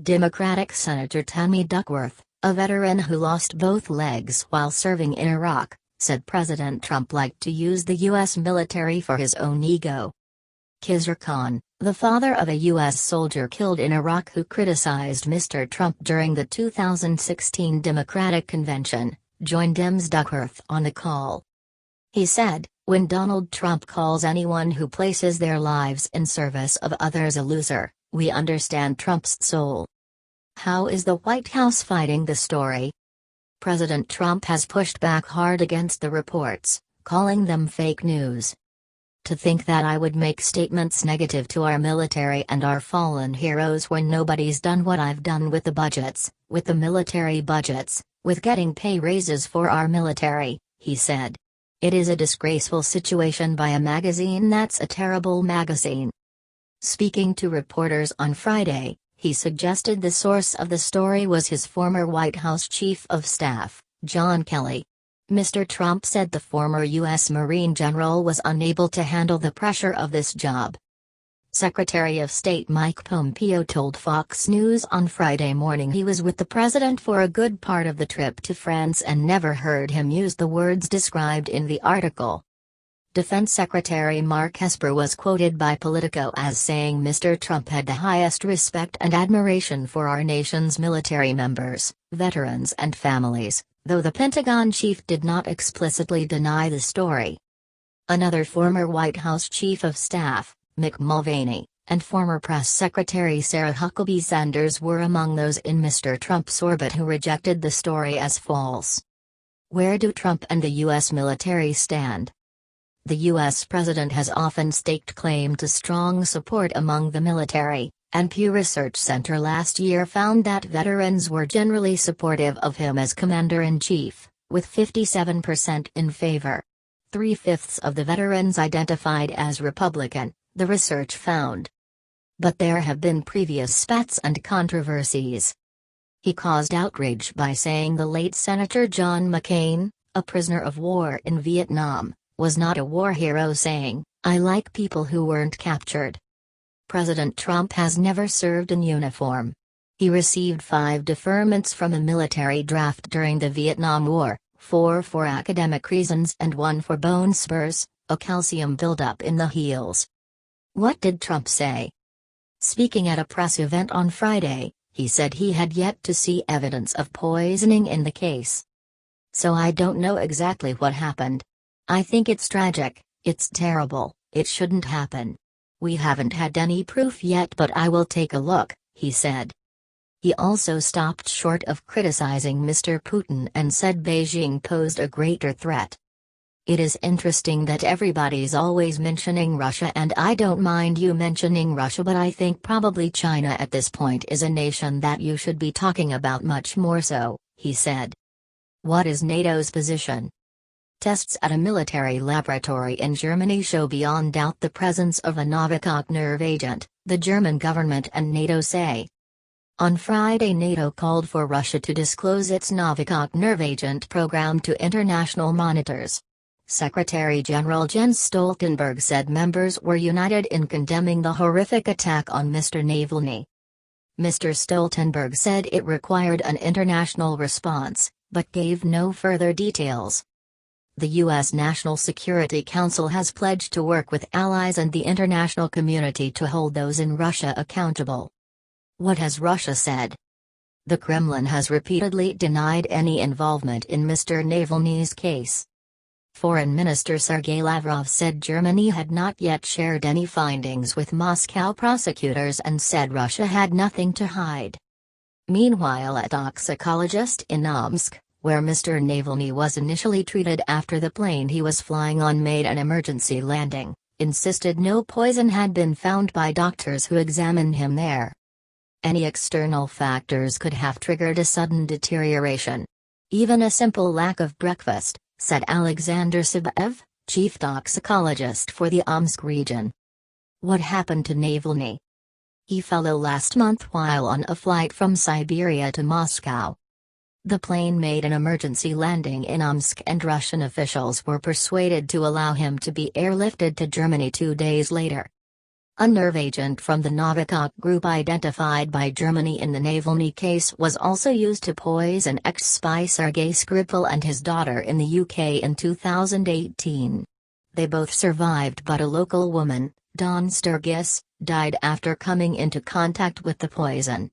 Democratic Senator Tammy Duckworth, a veteran who lost both legs while serving in Iraq, said President Trump liked to use the U.S. military for his own ego. Khizr Khan, the father of a U.S. soldier killed in Iraq who criticized Mr. Trump during the 2016 Democratic Convention, joined Dems Duckworth on the call. He said, "When Donald Trump calls anyone who places their lives in service of others a loser, we understand Trump's soul." How is the White House fighting the story? President Trump has pushed back hard against the reports, calling them fake news. "To think that I would make statements negative to our military and our fallen heroes when nobody's done what I've done with the budgets, with the military budgets, with getting pay raises for our military," he said. "It is a disgraceful situation by a magazine that's a terrible magazine." Speaking to reporters on Friday, he suggested the source of the story was his former White House Chief of Staff, John Kelly. Mr. Trump said the former U.S. Marine general was unable to handle the pressure of this job. Secretary of State Mike Pompeo told Fox News on Friday morning he was with the president for a good part of the trip to France and never heard him use the words described in the article. Defense Secretary Mark Esper was quoted by Politico as saying Mr. Trump had the highest respect and admiration for our nation's military members, veterans and families, though the Pentagon chief did not explicitly deny the story. Another former White House Chief of Staff, Mick Mulvaney, and former Press Secretary Sarah Huckabee Sanders were among those in Mr. Trump's orbit who rejected the story as false. Where do Trump and the U.S. military stand? The U.S. president has often staked claim to strong support among the military, and Pew Research Center last year found that veterans were generally supportive of him as commander-in-chief, with 57% in favor. 3/5 of the veterans identified as Republican, the research found. But there have been previous spats and controversies. He caused outrage by saying the late Senator John McCain, a prisoner of war in Vietnam, was not a war hero, saying, "I like people who weren't captured." President Trump has never served in uniform. He received 5 deferments from a military draft during the Vietnam War, 4 for academic reasons and 1 for bone spurs, a calcium buildup in the heels. What did Trump say? Speaking at a press event on Friday, he said he had yet to see evidence of poisoning in the case. "So I don't know exactly what happened. I think it's tragic, it's terrible, it shouldn't happen. We haven't had any proof yet, but I will take a look," he said. He also stopped short of criticizing Mr. Putin and said Beijing posed a greater threat. "It is interesting that everybody's always mentioning Russia, and I don't mind you mentioning Russia, but I think probably China at this point is a nation that you should be talking about much more so," he said. What is NATO's position? Tests at a military laboratory in Germany show beyond doubt the presence of a Novichok nerve agent, the German government and NATO say. On Friday, NATO called for Russia to disclose its Novichok nerve agent program to international monitors. Secretary General Jens Stoltenberg said members were united in condemning the horrific attack on Mr. Navalny. Mr. Stoltenberg said it required an international response, but gave no further details. The U.S. National Security Council has pledged to work with allies and the international community to hold those in Russia accountable. What has Russia said? The Kremlin has repeatedly denied any involvement in Mr. Navalny's case. Foreign Minister Sergei Lavrov said Germany had not yet shared any findings with Moscow prosecutors and said Russia had nothing to hide. Meanwhile, a toxicologist in Omsk, where Mr. Navalny was initially treated after the plane he was flying on made an emergency landing, insisted no poison had been found by doctors who examined him there. Any external factors could have triggered a sudden deterioration. Even a simple lack of breakfast, said Alexander Sibaev, chief toxicologist for the Omsk region. What happened to Navalny? He fell ill last month while on a flight from Siberia to Moscow. The plane made an emergency landing in Omsk and Russian officials were persuaded to allow him to be airlifted to Germany 2 days later. A nerve agent from the Novichok group identified by Germany in the Navalny case was also used to poison ex-spy Sergei Skripal and his daughter in the UK in 2018. They both survived, but a local woman, Dawn Sturgis, died after coming into contact with the poison.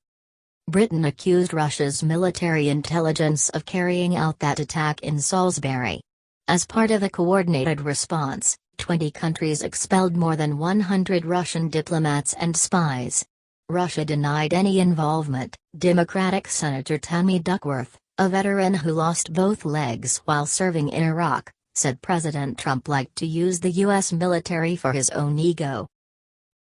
Britain accused Russia's military intelligence of carrying out that attack in Salisbury. As part of a coordinated response, 20 countries expelled more than 100 Russian diplomats and spies. Russia denied any involvement. Democratic Senator Tammy Duckworth, a veteran who lost both legs while serving in Iraq, said President Trump liked to use the U.S. military for his own ego.